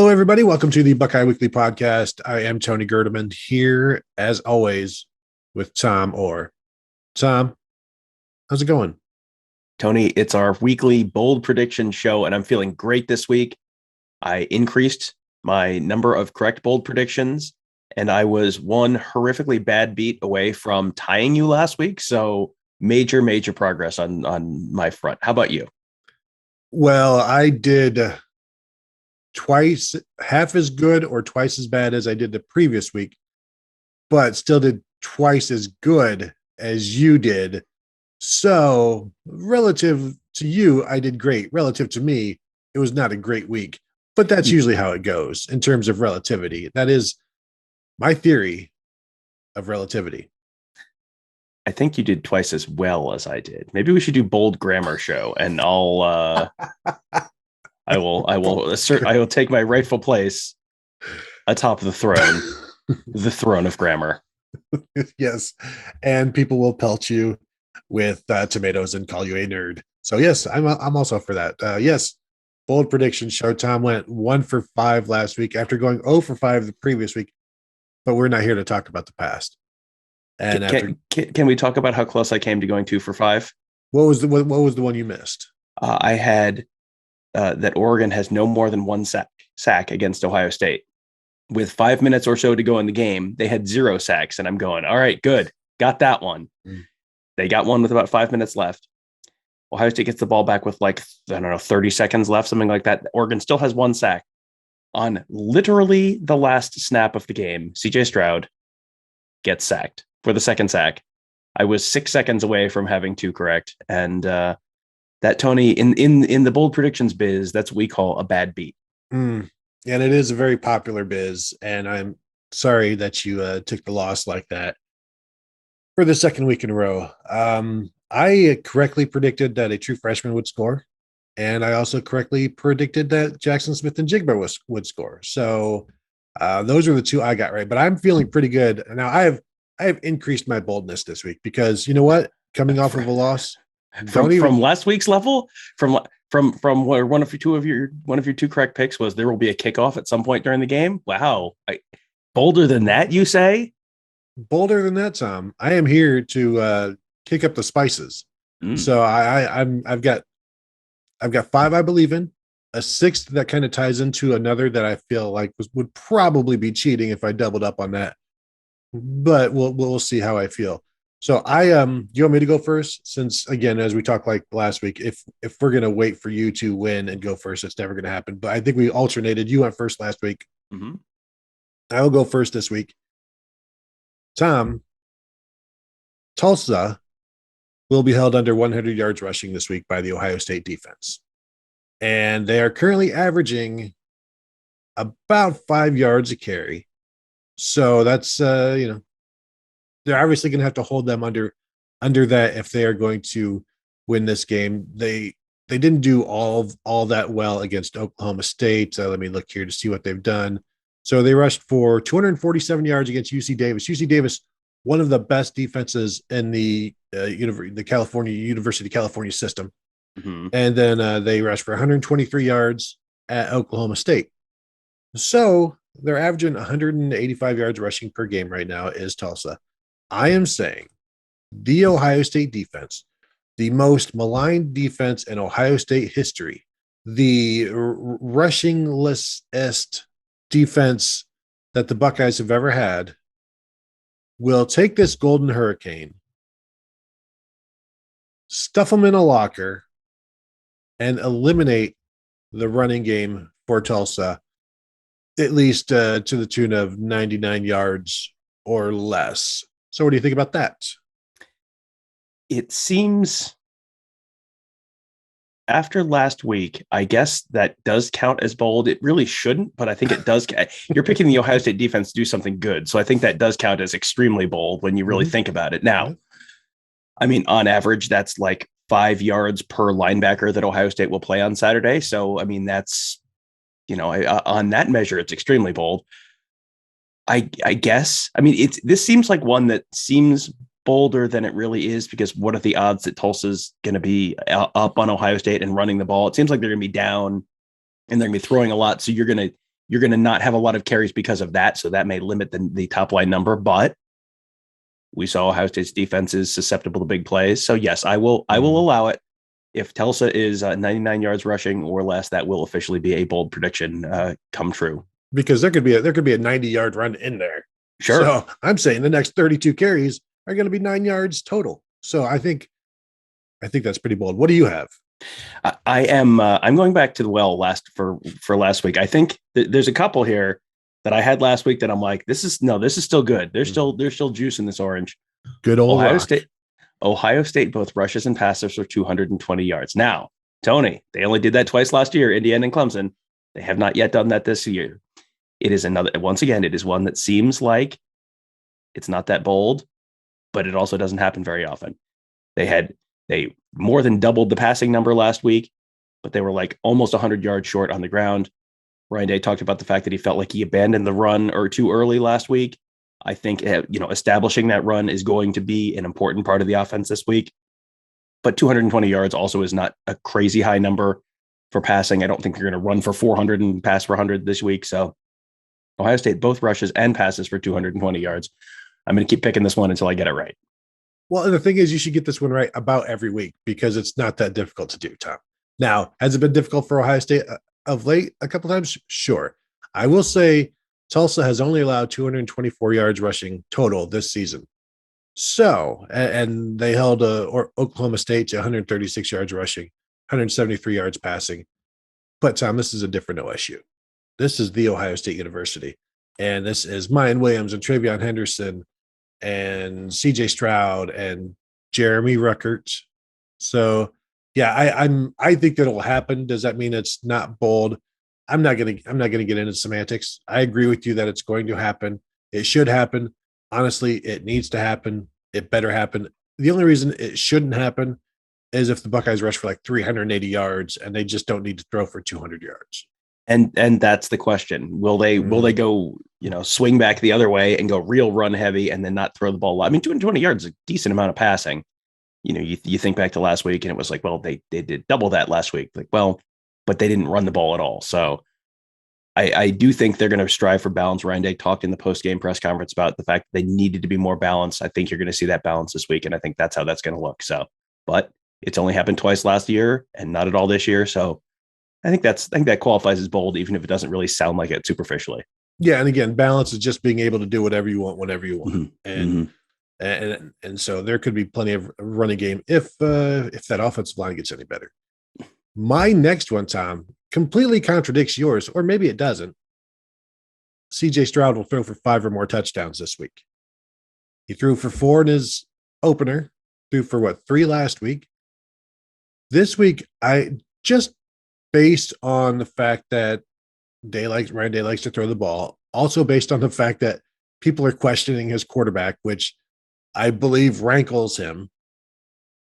Hello, everybody. Welcome to the Buckeye Weekly Podcast. I am Tony Gerdeman here, as always, with Tom Orr. Tom, how's it going? Tony, it's our weekly bold prediction show, and I'm feeling great this week. I increased my number of correct bold predictions, and I was one horrifically bad beat away from tying you last week. So major progress on my front. How about you? Well, I did twice, half as good or twice as bad as I did the previous week, but still did twice as good as you did. So, relative to you, I did great. Relative to me, it was not a great week, but that's usually how it goes in terms of relativity. That is my theory of relativity. I think you did twice as well as I did. Maybe we should do bold grammar show, and I will take my rightful place atop the throne, the throne of grammar. Yes, and people will pelt you with tomatoes and call you a nerd. So yes, I'm also for that. Yes, bold prediction show. Tom went 1 for 5 last week after going 0 for 5 the previous week, but we're not here to talk about the past. And Can we talk about how close I came to going 2 for 5? What was the one you missed? I had that Oregon has no more than one sack against Ohio State. With 5 minutes or so to go in the game, they had 0 sacks, and I'm going, all right, good, got that one. They got one with about 5 minutes left. Ohio State gets the ball back with 30 seconds left, something like that. Oregon still has 1 sack. On literally the last snap of the game, CJ Stroud gets sacked for the second sack. I was 6 seconds away from having 2 correct. And that, Tony, in the bold predictions biz, that's what we call a bad beat. And it is a very popular biz. And I'm sorry that you took the loss like that for the second week in a row. I correctly predicted that a true freshman would score. And I also correctly predicted that Jackson Smith and Jigba would score. So those are the 2 I got right. But I'm feeling pretty good. Now I have increased my boldness this week because you know what? Coming off of a loss, from last week's level, from where one of your 2 correct picks was there will be a kickoff at some point during the game. Wow, bolder than that, you say? Bolder than that, Tom. I am here to kick up the spices. So I've got 5 I believe in, a 6th that kind of ties into another that I feel like would probably be cheating if I doubled up on that. But we'll see how I feel. So you want me to go first? Since again, as we talked like last week, if we're gonna wait for you to win and go first, it's never gonna happen. But I think we alternated. You went first last week. I will go first this week. Tom, Tulsa will be held under 100 yards rushing this week by the Ohio State defense. And they are currently averaging about 5 yards a carry. So that's, they're obviously going to have to hold them under that if they are going to win this game. They didn't do all that well against Oklahoma State. Let me look here to see what they've done. So they rushed for 247 yards against UC Davis. UC Davis, one of the best defenses in the University of California system. And then they rushed for 123 yards at Oklahoma State. So they're averaging 185 yards rushing per game right now is Tulsa. I am saying the Ohio State defense, the most maligned defense in Ohio State history, the rushingless defense that the Buckeyes have ever had, will take this golden hurricane, stuff them in a locker, and eliminate the running game for Tulsa, at least to the tune of 99 yards or less. So what do you think about that? It seems after last week, I guess that does count as bold. It really shouldn't, but I think it does. You're picking the Ohio State defense to do something good. So I think that does count as extremely bold when you really think about it. Now, I mean, on average, that's like 5 yards per linebacker that Ohio State will play on Saturday. So, I mean, that's, on that measure, it's extremely bold. I guess. I mean, this seems like one that seems bolder than it really is, because what are the odds that Tulsa's going to be up on Ohio State and running the ball? It seems like they're going to be down and they're going to be throwing a lot. So you're going to you're going to not have a lot of carries because of that. So that may limit the top line number, but we saw Ohio State's defense is susceptible to big plays. So yes, I will allow it. If Tulsa is 99 yards rushing or less, that will officially be a bold prediction come true. Because there could be a 90-yard run in there. Sure. So I'm saying the next 32 carries are going to be 9 yards total. So I think that's pretty bold. What do you have? I'm going back to the well for last week. I think there's a couple here that I had last week that I'm like, this is still good. There's still juice in this orange. Good old Ohio rock. State. Ohio State both rushes and passes for 220 yards. Now, Tony, they only did that twice last year, Indiana and Clemson. They have not yet done that this year. It is it is one that seems like it's not that bold, but it also doesn't happen very often. They more than doubled the passing number last week, but they were like almost 100 yards short on the ground. Ryan Day talked about the fact that he felt like he abandoned the run or too early last week. I think, establishing that run is going to be an important part of the offense this week. But 220 yards also is not a crazy high number for passing. I don't think you're going to run for 400 and pass for 100 this week. So Ohio State both rushes and passes for 220 yards. I'm going to keep picking this one until I get it right. Well, the thing is, you should get this one right about every week because it's not that difficult to do, Tom. Now, has it been difficult for Ohio State of late a couple times? Sure. I will say Tulsa has only allowed 224 yards rushing total this season. So, and they held Oklahoma State to 136 yards rushing, 173 yards passing. But, Tom, this is a different OSU. This is the Ohio State University. And this is Mayan Williams and TreVeyon Henderson and CJ Stroud and Jeremy Ruckert. So, yeah, I think that'll happen. Does that mean it's not bold? I'm not gonna get into semantics. I agree with you that it's going to happen. It should happen. Honestly, it needs to happen. It better happen. The only reason it shouldn't happen is if the Buckeyes rush for like 380 yards and they just don't need to throw for 200 yards. And that's the question. Will they go, swing back the other way and go real run heavy and then not throw the ball? I mean, 220 yards is a decent amount of passing. You think back to last week and it was like, well, they did double that last week. Like, well, but they didn't run the ball at all. So I do think they're going to strive for balance. Ryan Day talked in the post-game press conference about the fact that they needed to be more balanced. I think you're going to see that balance this week. And I think that's how that's going to look. So, but it's only happened twice last year and not at all this year. So I think that qualifies as bold, even if it doesn't really sound like it superficially. Yeah. And again, balance is just being able to do whatever you want, whenever you want. Mm-hmm. And so there could be plenty of running game if that offensive line gets any better. My next one, Tom, completely contradicts yours, or maybe it doesn't. CJ Stroud will throw for 5 or more touchdowns this week. He threw for 4 in his opener, threw for 3 last week. This week, I just based on the fact that Ryan Day likes to throw the ball, also based on the fact that people are questioning his quarterback, which I believe rankles him,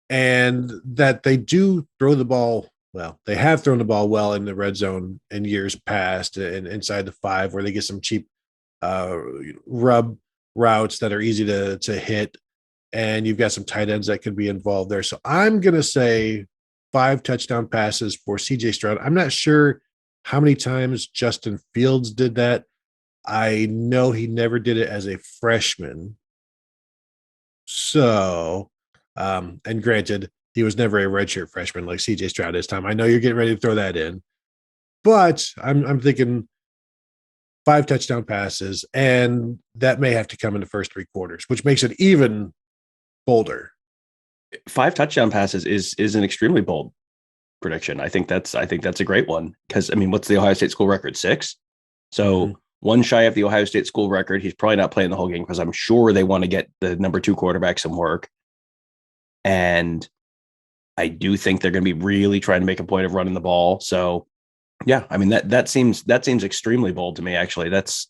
and that they do throw the ball. Well, they have thrown the ball well in the red zone in years past and inside the 5 where they get some cheap rub routes that are easy to hit. And you've got some tight ends that could be involved there. So I'm going to say 5 touchdown passes for CJ Stroud. I'm not sure how many times Justin Fields did that. I know he never did it as a freshman. So, and granted, he was never a redshirt freshman like CJ Stroud this time. I know you're getting ready to throw that in, but I'm thinking 5 touchdown passes, and that may have to come in the first 3 quarters, which makes it even bolder. 5 touchdown passes is an extremely bold prediction. I think that's a great one because what's the Ohio State school record? 6. So one shy of the Ohio State school record. He's probably not playing the whole game because I'm sure they want to get the number 2 quarterback some work. And I do think they're going to be really trying to make a point of running the ball. So yeah, that seems extremely bold to me. Actually, that's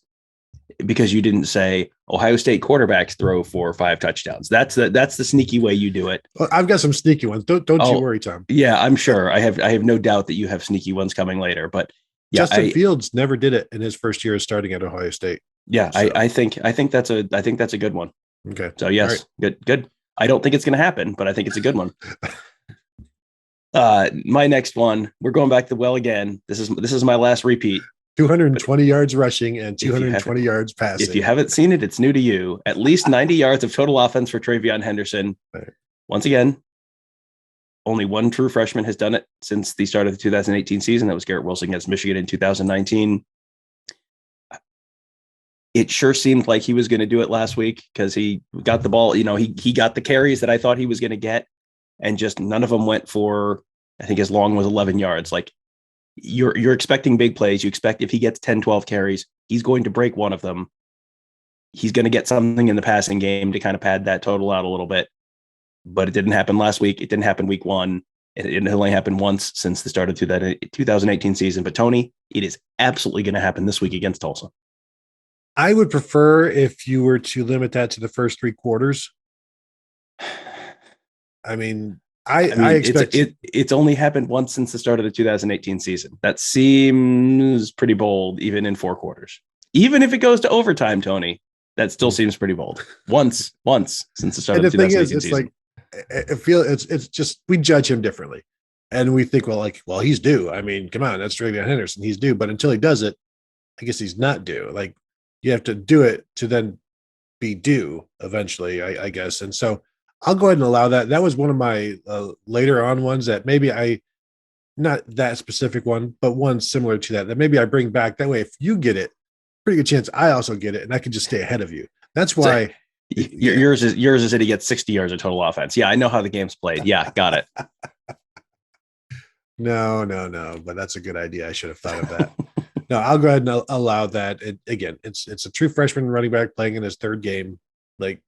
because you didn't say Ohio State quarterbacks throw 4 or 5 touchdowns. That's the sneaky way you do it. Well, I've got some sneaky ones. Don't you worry, Tom. Yeah, I'm sure. I have no doubt that you have sneaky ones coming later. But yeah, Justin Fields never did it in his first year starting at Ohio State. Yeah, so. I think that's a good one. Okay. So yes, right. Good. I don't think it's going to happen, but I think it's a good one. My next one, we're going back to the well again. This is my last repeat. 220 yards rushing and If you 220 yards passing. If you haven't seen it, it's new to you. At least 90 yards of total offense for TreVeyon Henderson. Right. Once again, only one true freshman has done it since the start of the 2018 season. That was Garrett Wilson against Michigan in 2019. It sure seemed like he was going to do it last week because he got the ball. He got the carries that I thought he was going to get, and just none of them went for, I think, as long as 11 yards. Like, you're expecting big plays. You expect if he gets 10, 12 carries, he's going to break one of them. He's going to get something in the passing game to kind of pad that total out a little bit. But it didn't happen last week. It didn't happen week one. It only happened once since the start of the 2018 season. But Tony, it is absolutely going to happen this week against Tulsa. I would prefer if you were to limit that to the first three quarters. I mean, I expect it's only happened once since the start of the 2018 season. That seems pretty bold, even in four quarters. Even if it goes to overtime, Tony, that still seems pretty bold. Once since the start of the 2018 season. Like, I feel it's just, we judge him differently, and we think, well, he's due. I mean, come on, that's TreVeyon Henderson. He's due, but until he does it, I guess he's not due. Like, you have to do it to then be due eventually, I guess. And so I'll go ahead and allow that. That was one of my later on ones that maybe not that specific one, but one similar to that maybe I bring back. That way, if you get it, pretty good chance I also get it, and I can just stay ahead of you. That's why. Yours is that he gets 60 yards of total offense. Yeah, I know how the game's played. Yeah, got it. No, but that's a good idea. I should have thought of that. No, I'll go ahead and allow that. Again, it's a true freshman running back playing in his third game. Like,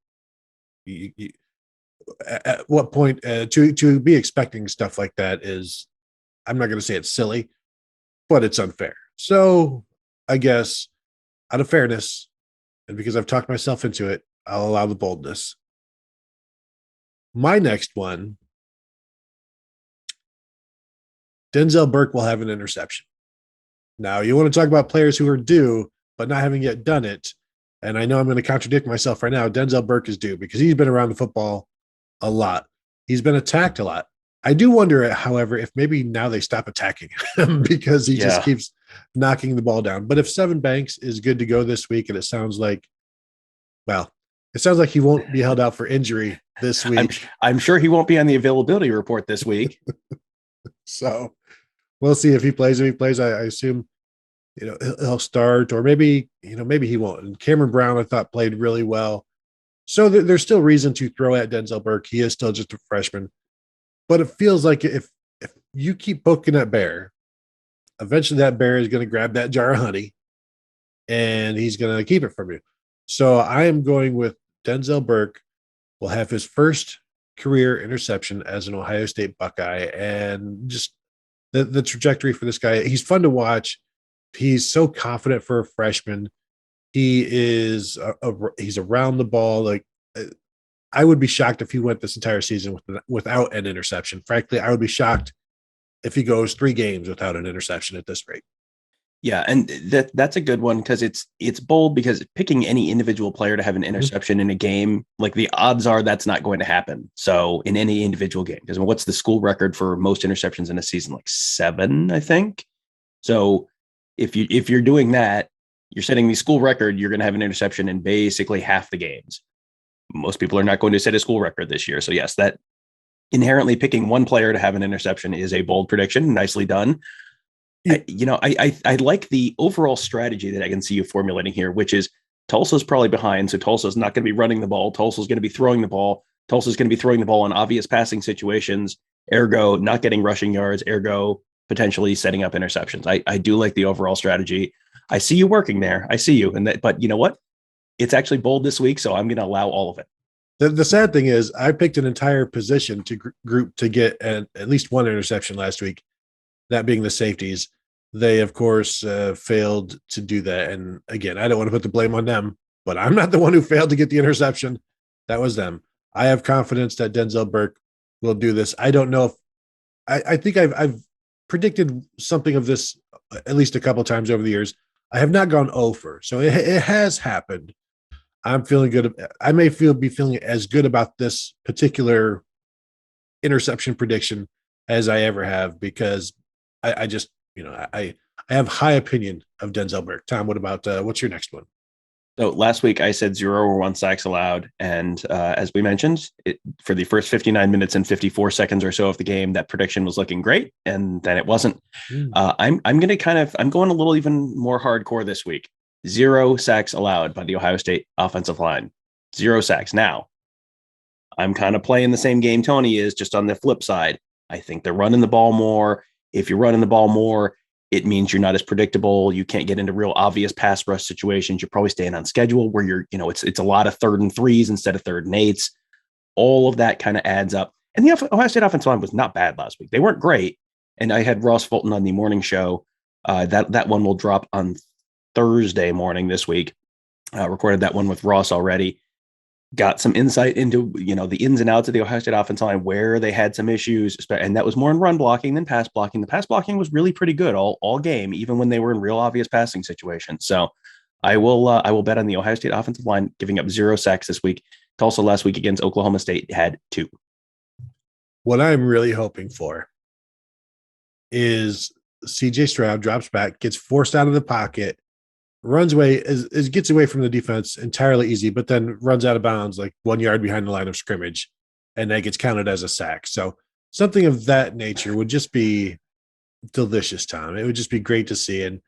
at what point to be expecting stuff like that is, I'm not going to say it's silly, but it's unfair. So I guess out of fairness, and because I've talked myself into it, I'll allow the boldness. My next one, Denzel Burke will have an interception. Now, you want to talk about players who are due, but not having yet done it. And I know I'm going to contradict myself right now. Denzel Burke is due because he's been around the football a lot. He's been attacked a lot. I do wonder, however, if maybe now they stop attacking him because he just keeps knocking the ball down. But if Seven Banks is good to go this week, and it sounds like he won't be held out for injury this week. I'm sure he won't be on the availability report this week. So we'll see if he plays. If he plays, I assume, he'll start, or maybe he won't. And Cameron Brown, I thought, played really well. So there's still reason to throw at Denzel Burke. He is still just a freshman. But it feels like if you keep poking at bear, eventually that bear is going to grab that jar of honey, and he's going to keep it from you. So I am going with Denzel Burke will have his first career interception as an Ohio State Buckeye, and just the trajectory for this guy. He's fun to watch. He's so confident for a freshman. He is he's around the ball. Like, I would be shocked if he went this entire season without an interception. Frankly, I would be shocked if he goes 3 games without an interception at this rate. Yeah, and that's a good one because it's bold, because picking any individual player to have an interception in a game, like, the odds are that's not going to happen. So in any individual game, because what's the school record for most interceptions in a season? Like 7, I think. So if you're doing that, you're setting the school record, you're going to have an interception in basically half the games. Most people are not going to set a school record this year. So yes, that inherently picking one player to have an interception is a bold prediction. Nicely done. I like the overall strategy that I can see you formulating here, which is Tulsa's probably behind. So Tulsa's not going to be running the ball. Tulsa's going to be throwing the ball. Tulsa's going to be throwing the ball in obvious passing situations, ergo not getting rushing yards, ergo potentially setting up interceptions. I do like the overall strategy. I see you working there. I see you. But you know what? It's actually bold this week, so I'm going to allow all of it. The sad thing is I picked an entire position to group to get at least one interception last week, that being the safeties. They, of course, failed to do that. And again, I don't want to put the blame on them, but I'm not the one who failed to get the interception. That was them. I have confidence that Denzel Burke will do this. I don't know if I think I've predicted something of this at least a couple of times over the years. I have not gone over, so it has happened. I'm feeling good. I may be feeling as good about this particular interception prediction as I ever have, because I just, I have high opinion of Denzel Burke. Tom, what about what's your next one? So last week I said 0 or 1 sacks allowed, and as we mentioned, for the first 59 minutes and 54 seconds or so of the game, that prediction was looking great, and then it wasn't. I'm going to I'm going a little even more hardcore this week. 0 sacks allowed by the Ohio State offensive line. 0 sacks. Now, I'm kind of playing the same game Tony is, just on the flip side. I think they're running the ball more. If you're running the ball more, it means you're not as predictable. You can't get into real obvious pass rush situations. You're probably staying on schedule where it's a lot of 3rd and 3s instead of 3rd and 8s. All of that kind of adds up. And the Ohio State offensive line was not bad last week. They weren't great. And I had Ross Fulton on the morning show. That one will drop on Thursday morning this week. Recorded that one with Ross already. Got some insight into, the ins and outs of the Ohio State offensive line, where they had some issues, and that was more in run blocking than pass blocking. The pass blocking was really pretty good all game, even when they were in real obvious passing situations. So I will bet on the Ohio State offensive line giving up 0 sacks this week. Tulsa last week against Oklahoma State had 2. What I'm really hoping for is CJ Stroud drops back, gets forced out of the pocket, runs away, gets away from the defense entirely easy, but then runs out of bounds like 1 yard behind the line of scrimmage, and that gets counted as a sack. So something of that nature would just be delicious, Tom. It would just be great to see. And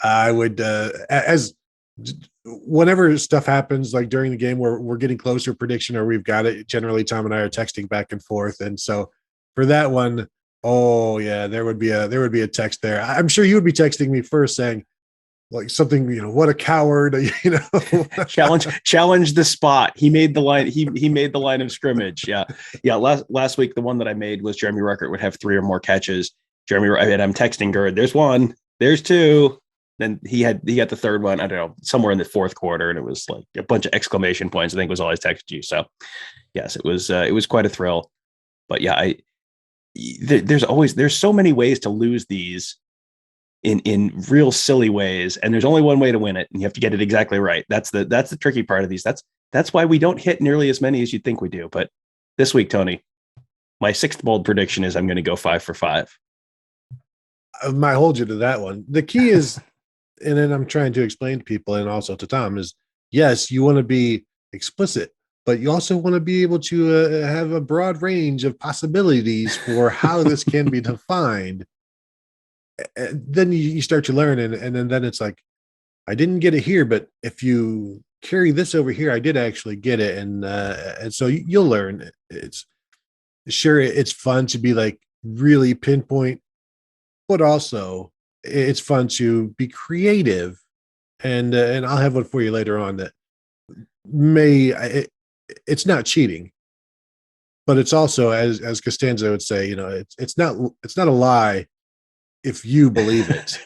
I would, as whenever stuff happens, like during the game where we're getting close to a prediction or we've got it, generally Tom and I are texting back and forth. And so for that one, oh yeah, there would be a text there. I'm sure you would be texting me first saying, like something, what a coward, challenge the spot. He made the line. He made the line of scrimmage. Yeah. Last week, the one that I made was Jeremy Ruckert would have 3 or more catches. And I'm texting Gerd, there's 1, there's 2. Then he had the 3rd one, I don't know, somewhere in the 4th quarter. And it was like a bunch of exclamation points, I think was all I texted you. So yes, it was quite a thrill, but yeah, there's so many ways to lose these in real silly ways, and there's only one way to win it, and you have to get it exactly right. That's the tricky part of these. That's why we don't hit nearly as many as you'd think we do. But this week, Tony, my 6th bold prediction is I'm going to go 5 for 5. I might hold you to that one. The key is, and then I'm trying to explain to people and also to Tom, is yes, you want to be explicit, but you also want to be able to have a broad range of possibilities for how this can be defined. Then you start to learn, and then it's like, I didn't get it here, but if you carry this over here, I did actually get it, and so you'll learn. It's fun to be like really pinpoint, but also it's fun to be creative, and I'll have one for you later on that it's not cheating, but it's also, as Costanza would say, it's not a lie if you believe it.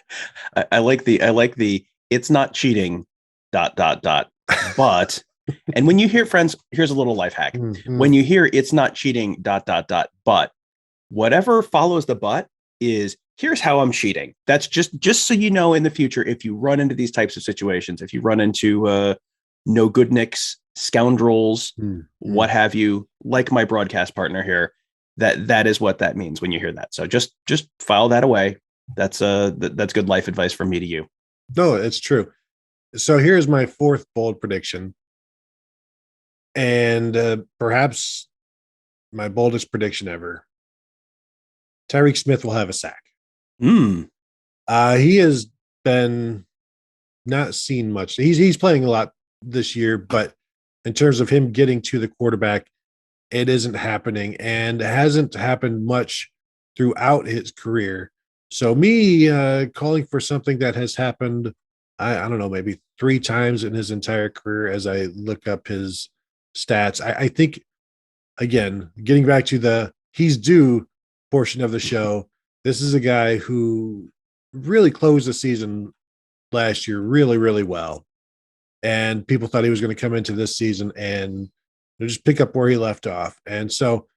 I like the it's not cheating ... but and when you hear, friends, here's a little life hack. When you hear it's not cheating ... but whatever follows the but is, here's how I'm cheating. That's just so you know, in the future, if you run into these types of situations, if you run into no good nicks, scoundrels, what have you, like my broadcast partner here, that is what that means when you hear that. So just file that away. That's good life advice from me to you. No, it's true. So here's my 4th bold prediction, and perhaps my boldest prediction ever. Tyreek Smith will have a sack. He has been not seen much. He's playing a lot this year, but in terms of him getting to the quarterback, it isn't happening, and it hasn't happened much throughout his career. So me calling for something that has happened, I don't know, maybe 3 times in his entire career as I look up his stats. I think, again, getting back to the he's due portion of the show, this is a guy who really closed the season last year really, really well. And people thought he was going to come into this season and just pick up where he left off. And so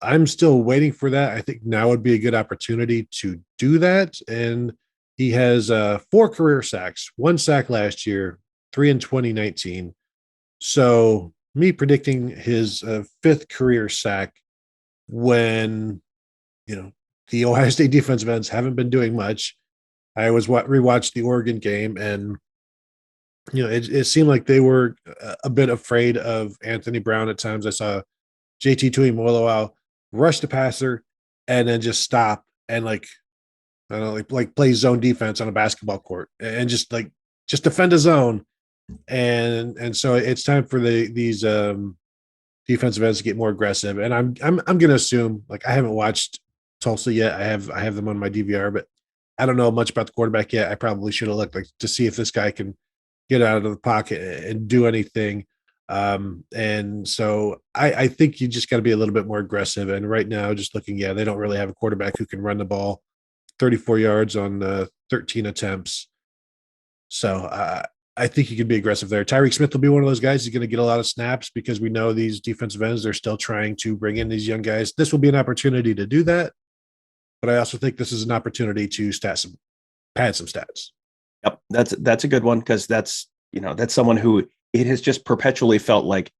I'm still waiting for that. I think now would be a good opportunity to do that. And he has 4 career sacks, 1 sack last year, 3 in 2019. So me predicting his 5th career sack when, the Ohio State defensive ends haven't been doing much. I was rewatched the Oregon game, and it seemed like they were a bit afraid of Anthony Brown at times. I saw JT Tuimoloau rush the passer and then just stop and I don't know, like play zone defense on a basketball court and just defend a zone. And so it's time for these defensive ends to get more aggressive. And I'm gonna assume, like, I haven't watched Tulsa yet. I have them on my DVR, but I don't know much about the quarterback yet. I probably should have looked to see if this guy can get out of the pocket and do anything. And so I think you just got to be a little bit more aggressive. And right now, just looking, they don't really have a quarterback who can run the ball 34 yards on 13 attempts. So I think he could be aggressive there. Tyreek Smith will be one of those guys. He's going to get a lot of snaps because we know these defensive ends, they're still trying to bring in these young guys. This will be an opportunity to do that. But I also think this is an opportunity to pad some stats. Yep, that's a good one, because that's someone who it has just perpetually felt like,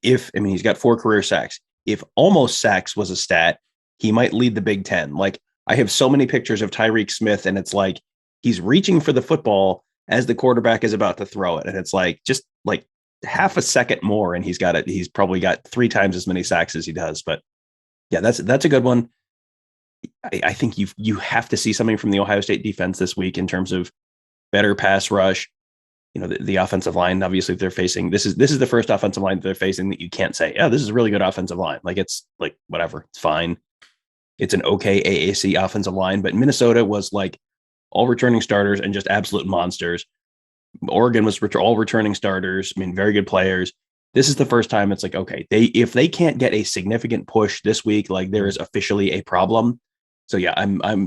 he's got 4 career sacks. If almost sacks was a stat, he might lead the Big Ten. Like, I have so many pictures of Tyreek Smith, and it's like he's reaching for the football as the quarterback is about to throw it, and it's like just like half a second more, and he's got it. He's probably got 3 times as many sacks as he does. But yeah, that's a good one. I think you have to see something from the Ohio State defense this week in terms of better pass rush. The offensive line, obviously, if they're facing, this is the first offensive line that they're facing that you can't say, this is a really good offensive line. Like, it's like, whatever, it's fine. It's an okay AAC offensive line, but Minnesota was like all returning starters and just absolute monsters. Oregon was all returning starters. Very good players. This is the first time it's like, okay, if they can't get a significant push this week, like, there is officially a problem. So yeah,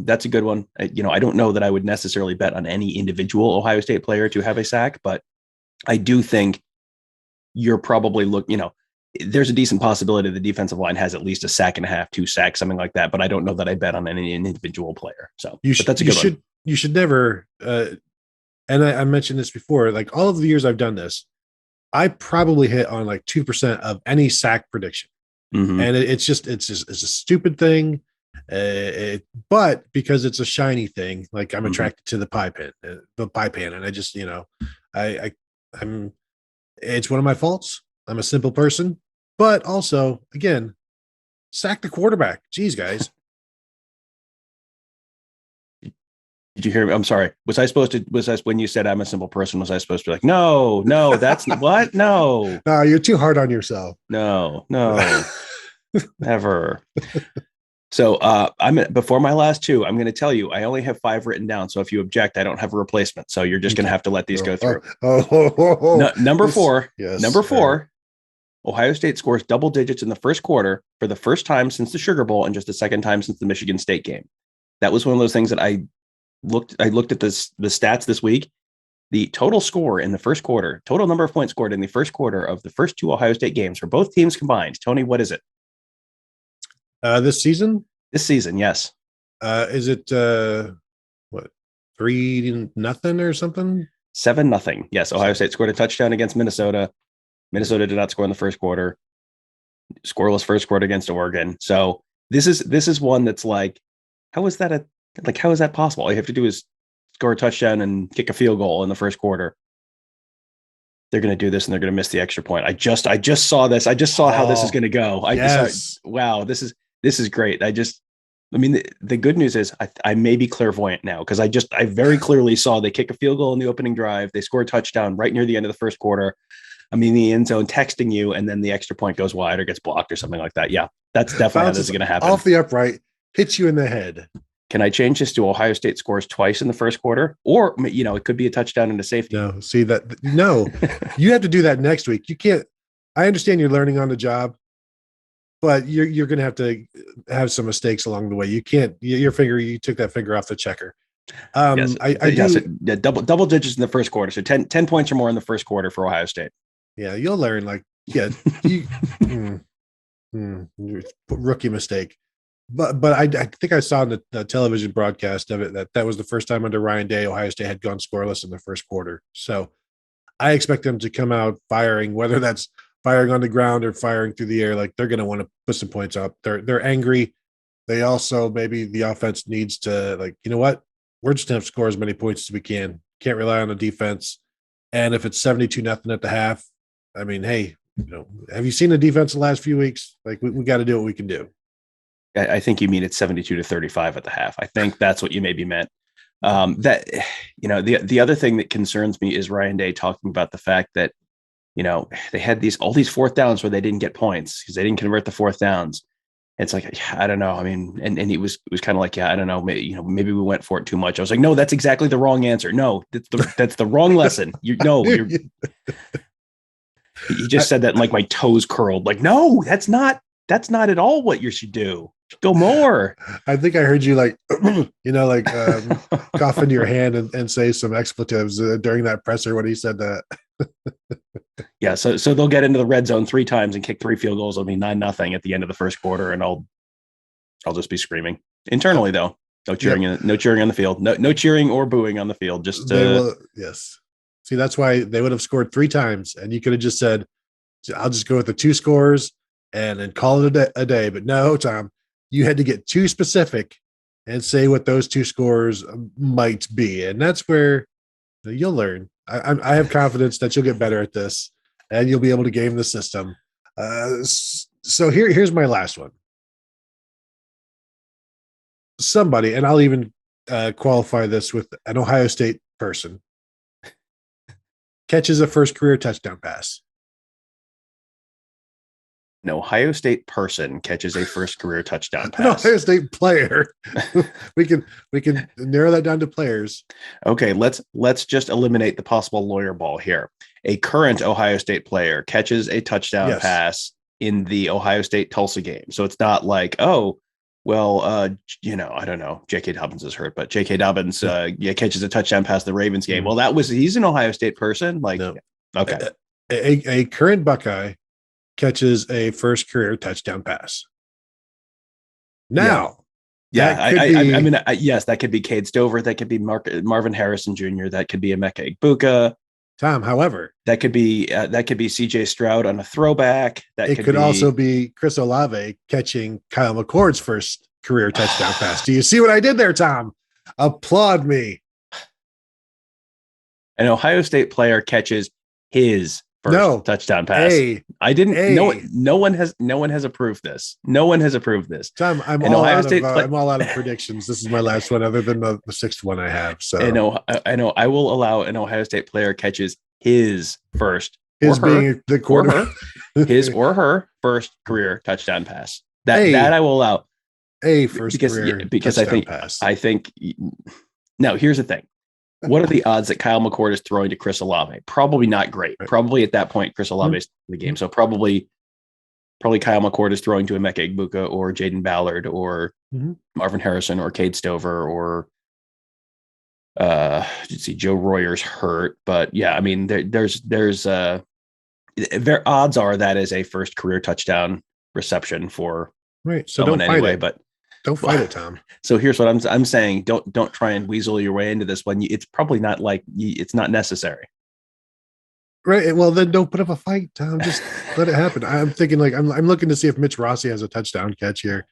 that's a good one. I don't know that I would necessarily bet on any individual Ohio State player to have a sack, but I do think you're probably there's a decent possibility the defensive line has at least a sack and a half, 2 sacks, something like that. But I don't know that I bet on any individual player. So that's a good one. You should never, and I mentioned this before, like, all of the years I've done this, I probably hit on like 2% of any sack prediction. Mm-hmm. And it's a stupid thing. But because it's a shiny thing, like, I'm attracted to the pie pan, and I just, I'm, it's one of my faults. I'm a simple person, but also, again, sack the quarterback. Jeez, guys. Did you hear me? I'm sorry. When you said I'm a simple person, was I supposed to be like, no, that's not what? No, you're too hard on yourself. No, never. So before my last 2, I'm going to tell you, I only have 5 written down. So if you object, I don't have a replacement. So you're just going to have to let these go through. Number 4, yes, number 4, Ohio State scores double digits in the first quarter for the first time since the Sugar Bowl and just the second time since the Michigan State game. That was one of those things that I looked at the stats this week. The total score in the first quarter, total number of points scored in the first quarter of the first 2 Ohio State games for both teams combined. Tony, what is it? This season? This season, yes. Is it 3-0 or something? 7-0. Yes, Ohio State scored a touchdown against Minnesota. Minnesota did not score in the first quarter. Scoreless first quarter against Oregon. So this is one that's like, how is that possible? All you have to do is score a touchdown and kick a field goal in the first quarter. They're going to do this and they're going to miss the extra point. I just saw this. I just saw how this is going to go. Wow, this is great. The good news is I may be clairvoyant now, because I very clearly saw they kick a field goal in the opening drive. They score a touchdown right near the end of the first quarter. I'm in the end zone texting you, and then the extra point goes wide or gets blocked or something like that. Yeah, that's definitely how this is going to happen. Off the upright, hits you in the head. Can I change this to Ohio State scores twice in the first quarter? Or, it could be a touchdown and a safety. No, see that? No, you have to do that next week. You can't. I understand you're learning on the job, but you're going to have some mistakes along the way. You can't. You took that finger off the checker. Yes, double digits in the first quarter. So 10 points or more in the first quarter for Ohio State. Yeah, you'll learn. Rookie mistake. But I think I saw in the television broadcast of it that was the first time under Ryan Day Ohio State had gone scoreless in the first quarter. So I expect them to come out firing, whether that's firing on the ground or firing through the air. Like, they're going to want to put some points up. They're angry. They also, maybe the offense needs to, like, you know what? we're just going to score as many points as we can. Can't rely on the defense. And if it's 72-0 at the half, I mean, hey, have you seen the defense the last few weeks? Like we got to do what we can do. I think you mean it's 72-35 at the half. I think that's what you maybe meant. The other thing that concerns me is Ryan Day talking about the fact that, they had all these fourth downs where they didn't get points because they didn't convert the fourth downs. It's like, I don't know. I mean, and it was kind of like, I don't know. Maybe we went for it too much. I was like, no, that's exactly the wrong answer. No, that's the wrong lesson. He just said that and like my toes curled. Like, no, that's not at all what you should do. Go more. I think I heard you cough into your hand and say some expletives during that presser when he said that. Yeah, so they'll get into the red zone 3 times and kick 3 field goals. It'll be 9-0 at the end of the first quarter, and I'll just be screaming internally though. No cheering, no cheering on the field. No cheering or booing on the field. Just yes. See, that's why they would have scored 3 times, and you could have just said, "I'll just go with the 2 scores and then call it a day." But no, Tom, you had to get too specific and say what those 2 scores might be, and that's where you'll learn. I have confidence that you'll get better at this, and you'll be able to game the system. So here's my last one. Somebody, and I'll even qualify this with an Ohio State person, catches a first career touchdown pass. An Ohio State person catches a first career touchdown pass. An Ohio State player. we can narrow that down to players. Okay, let's just eliminate the possible lawyer ball here. A current Ohio State player catches a touchdown pass in the Ohio State Tulsa game. So it's not like, oh, well, I don't know. J.K. Dobbins is hurt, but J.K. Dobbins catches a touchdown pass the Ravens game. Well, he's an Ohio State person. Like, no. Okay. A current Buckeye catches a first career touchdown pass. Now, yes, that could be Cade Stover. That could be Marvin Harrison Jr. That could be Emeka Egbuka. Tom, however, that could be CJ Stroud on a throwback. It could also be Chris Olave catching Kyle McCord's first career touchdown pass. Do you see what I did there, Tom? Applaud me. An Ohio State player catches his first touchdown pass. I didn't. No one has approved this. No one has approved this. Tom, I'm all out of predictions. This is my last one, other than the 6th one I have. So I know. I will allow an Ohio State player catches his first, his or her first career touchdown pass. That I will allow. Because I think. Now here's the thing. What are the odds that Kyle McCord is throwing to Chris Olave? Probably not great. Right. Probably at that point, Chris Olave is in the game. So probably Kyle McCord is throwing to Emeka Egbuka or Jaden Ballard or Marvin Harrison or Cade Stover or Joe Royer's hurt. But yeah, I mean, there's odds are that is a first career touchdown reception for someone anyway. But don't fight it, Tom. So here's what I'm saying. Don't try and weasel your way into this one. It's probably not it's not necessary. Right. Well, then don't put up a fight, Tom. Just let it happen. I'm thinking I'm looking to see if Mitch Rossi has a touchdown catch here.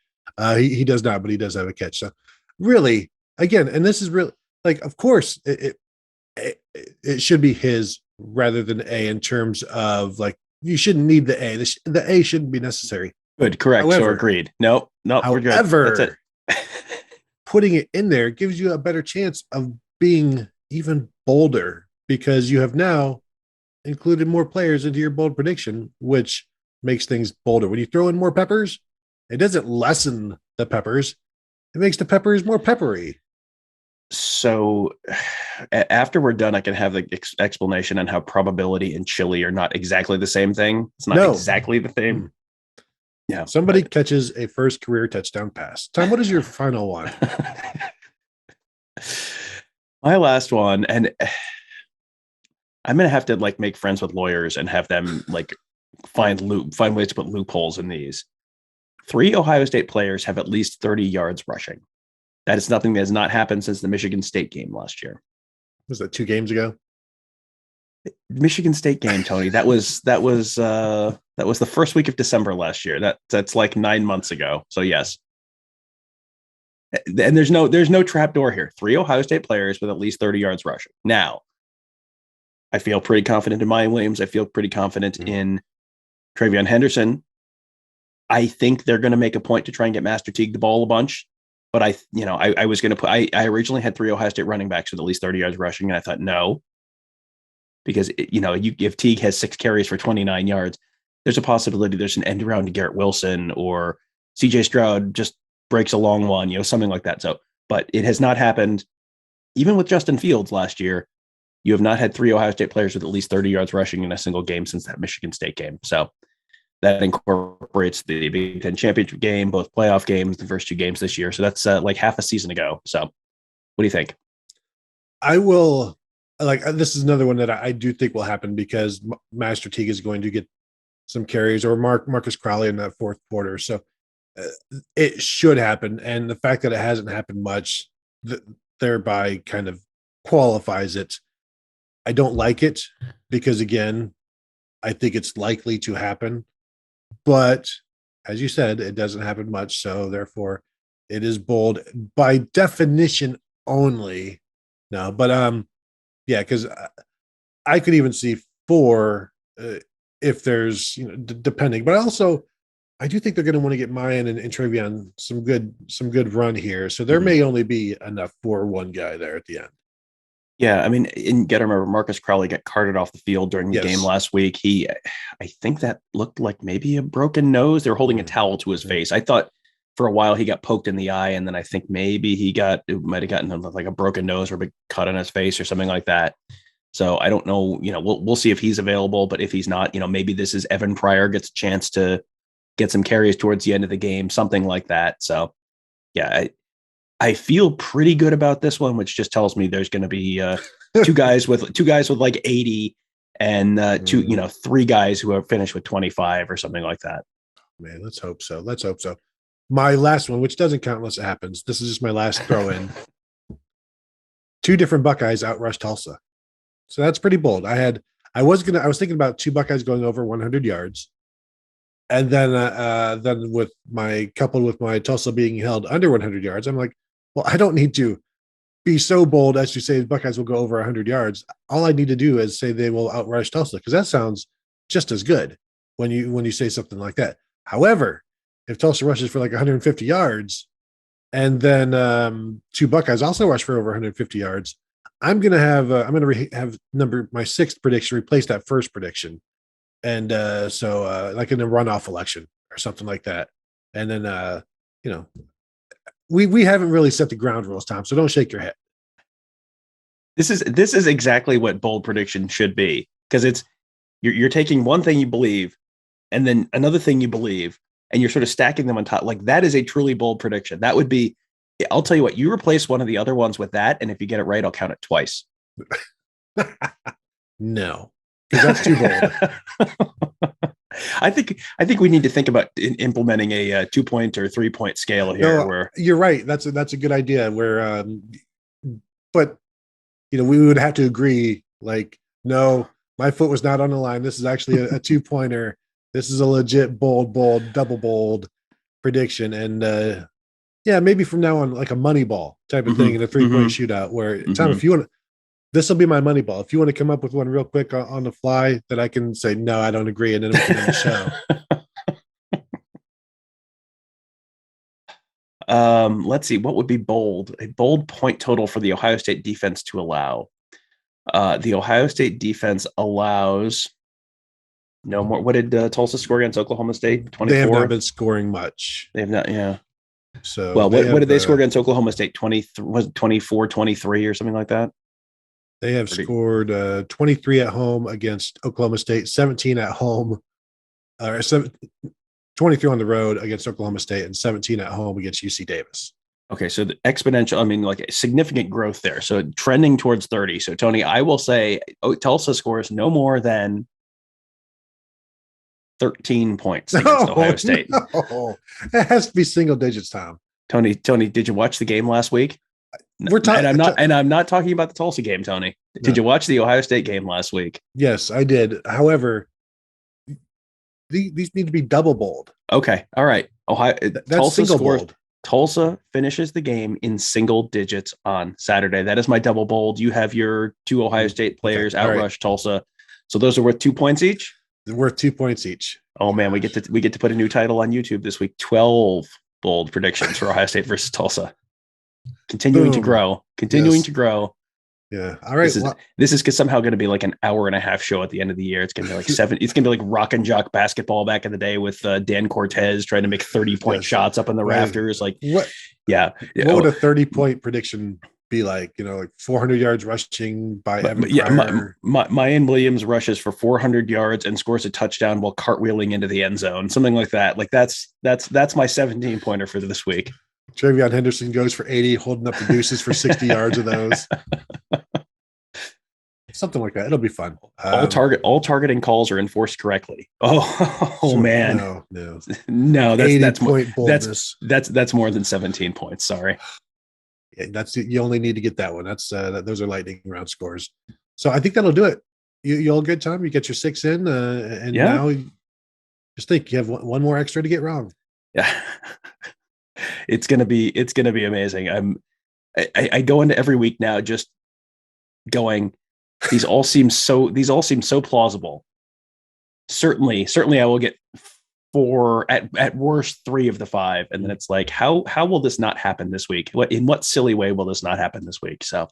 He does not, but he does have a catch. So really, again, and this is really of course it should be his rather than A in terms of you shouldn't need the A. The A shouldn't be necessary. Good, correct. However, so agreed. No, we're good. However, putting it in there gives you a better chance of being even bolder because you have now included more players into your bold prediction, which makes things bolder. When you throw in more peppers, it doesn't lessen the peppers. It makes the peppers more peppery. So after we're done, I can have the explanation on how probability and chili are not exactly the same thing. It's not exactly the same. Yeah. Somebody catches a first career touchdown pass. Tom, what is your final one? My last one, and I'm gonna have to make friends with lawyers and have them find ways to put loopholes in these. 3 Ohio State players have at least 30 yards rushing. That is nothing that has not happened since the Michigan State game last year. Was that 2 games ago? Michigan State game, Tony. That was the first week of December last year. That's 9 months ago. So yes. And there's no trap door here. 3 Ohio State players with at least 30 yards rushing. Now, I feel pretty confident in Maya Williams. I feel pretty confident in TreVeyon Henderson. I think they're going to make a point to try and get Master Teague the ball a bunch. But I was going to put, I originally had 3 Ohio State running backs with at least 30 yards rushing. And I thought, no, because, if Teague has 6 carries for 29 yards, there's a possibility there's an end around to Garrett Wilson, or CJ Stroud just breaks a long one, something like that. So, but it has not happened. Even with Justin Fields last year, you have not had 3 Ohio State players with at least 30 yards rushing in a single game since that Michigan State game. So that incorporates the Big Ten championship game, both playoff games, the first 2 games this year. So that's like half a season ago. So what do you think? I will this is another one that I do think will happen, because Master Teague is going to get some carries, or Marcus Crowley in that fourth quarter. So it should happen. And the fact that it hasn't happened much thereby kind of qualifies it. I don't like it because, again, I think it's likely to happen. But as you said, it doesn't happen much. So therefore, it is bold by definition only. No, but yeah, because I could even see 4 if there's, depending. But also, I do think they're going to want to get Mayan and TreVeyon some good run here. So there may only be enough for one guy there at the end. Yeah, I mean, you got to remember Marcus Crowley got carted off the field during the game last week. I think that looked like maybe a broken nose. They were holding a towel to his face. I thought for a while he got poked in the eye, and then I think maybe it might have gotten like a broken nose or a big cut on his face or something like that. So I don't know. We'll see if he's available, but if he's not, maybe this is Evan Pryor gets a chance to get some carries towards the end of the game, something like that. So yeah, I feel pretty good about this one, which just tells me there's going to be 2 guys with like 80 and 3 guys who are finished with 25 or something like that. Man, let's hope so. My last one, which doesn't count unless it happens. This is just my last throw in. 2 different Buckeyes outrushed Tulsa. So that's pretty bold. I was thinking about 2 Buckeyes going over 100 yards. And then coupled with my Tulsa being held under 100 yards, I'm like, well, I don't need to be so bold as to say the Buckeyes will go over 100 yards. All I need to do is say they will outrush Tulsa, because that sounds just as good when you say something like that. However, if Tulsa rushes for like 150 yards, and then 2 Buckeyes also rush for over 150 yards, I'm gonna have my 6th prediction replace that first prediction. And so like in a runoff election or something like that. And then, we haven't really set the ground rules, Tom, so don't shake your head. This is exactly what bold prediction should be, because you're taking one thing you believe and then another thing you believe, and you're sort of stacking them on top. Like, that is a truly bold prediction. That would be, I'll tell you what, you replace one of the other ones with that, and if you get it right, I'll count it twice. No. Because that's too bold. I think we need to think about implementing a 2-point or 3-point scale here. Where you're right. That's a good idea. Where, but we would have to agree. Like, no, my foot was not on the line. This is actually a 2-pointer. This is a legit bold, double bold prediction. And yeah, maybe from now on, like a money ball type of thing in a 3-point shootout. Where Tom, if you want. This will be my money ball. If you want to come up with one real quick on the fly that I can say, no, I don't agree, and then we can end the show. Let's see. What would be bold? A bold point total for the Ohio State defense to allow. The Ohio State defense allows no more. What did Tulsa score against Oklahoma State? 24? They have not been scoring much. They have not, yeah. So, well, what did they score against Oklahoma State? 24, 23 or something like that? They have scored 23 at home against Oklahoma State, 17 at home, 23 on the road against Oklahoma State, and 17 at home against UC Davis. Okay, so the exponential, like significant growth there. So trending towards 30. So, Tony, I will say Tulsa scores no more than 13 points against Ohio State. No. It has to be single digits, Tom. Tony, did you watch the game last week? I'm not talking about the Tulsa game, Tony. Did you watch the Ohio State game last week? Yes, I did. However, these need to be double bold. Okay, all right. That's Tulsa single scores, bold. Tulsa finishes the game in single digits on Saturday. That is my double bold. You have your two Ohio State players outrush Tulsa. So those are worth 2 points each. They're worth 2 points each. Oh man, we get to put a new title on YouTube this week. 12 bold predictions for Ohio State versus Tulsa. Continuing to grow. Yeah. All right. This is somehow going to be like an hour and a half show at the end of the year. It's going to be like it's going to be like rock and jock basketball back in the day with Dan Cortez trying to make 30-point shots up in the rafters. Like, what? Yeah. What would a 30-point prediction be like? Like 400 yards rushing by Evan Pryor. Mayan Williams rushes for 400 yards and scores a touchdown while cartwheeling into the end zone. Something like that. Like that's my 17-pointer for this week. TreVeyon Henderson goes for 80, holding up the deuces for 60 yards of those. Something like that. It'll be fun. All targeting calls are enforced correctly. Man. No, that's more than 17 points. Sorry. Yeah, you only need to get that one. Those are lightning round scores. So I think that'll do it. You all good, Tom? You get your 6 in, now just think you have one more extra to get wrong. Yeah. It's gonna be amazing. I go into every week now just going, these all seem so plausible. Certainly I will get 4 at worst 3 of the 5, and then it's like, how will this not happen this week? In what silly way will this not happen this week? So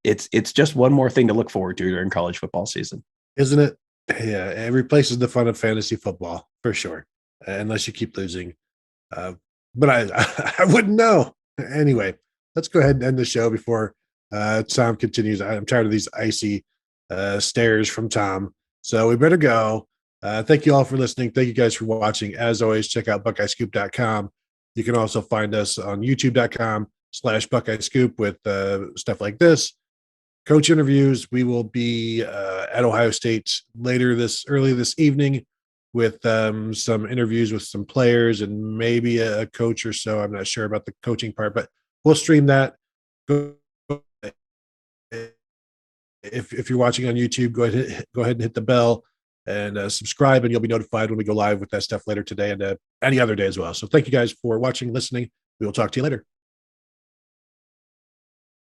it's just one more thing to look forward to during college football season, isn't it? Yeah, it replaces the fun of fantasy football for sure, unless you keep losing. But I wouldn't know. Anyway, let's go ahead and end the show before Tom continues. I'm tired of these icy stares from Tom. So we better go. Thank you all for listening. Thank you guys for watching. As always, check out BuckeyeScoop.com. You can also find us on YouTube.com/BuckeyeScoop with stuff like this. Coach interviews. We will be at Ohio State early this evening with some interviews with some players and maybe a coach or so. I'm not sure about the coaching part, but we'll stream that. If you're watching on YouTube, go ahead and hit the bell and subscribe, and you'll be notified when we go live with that stuff later today and any other day as well. So thank you guys for watching, listening. We will talk to you later.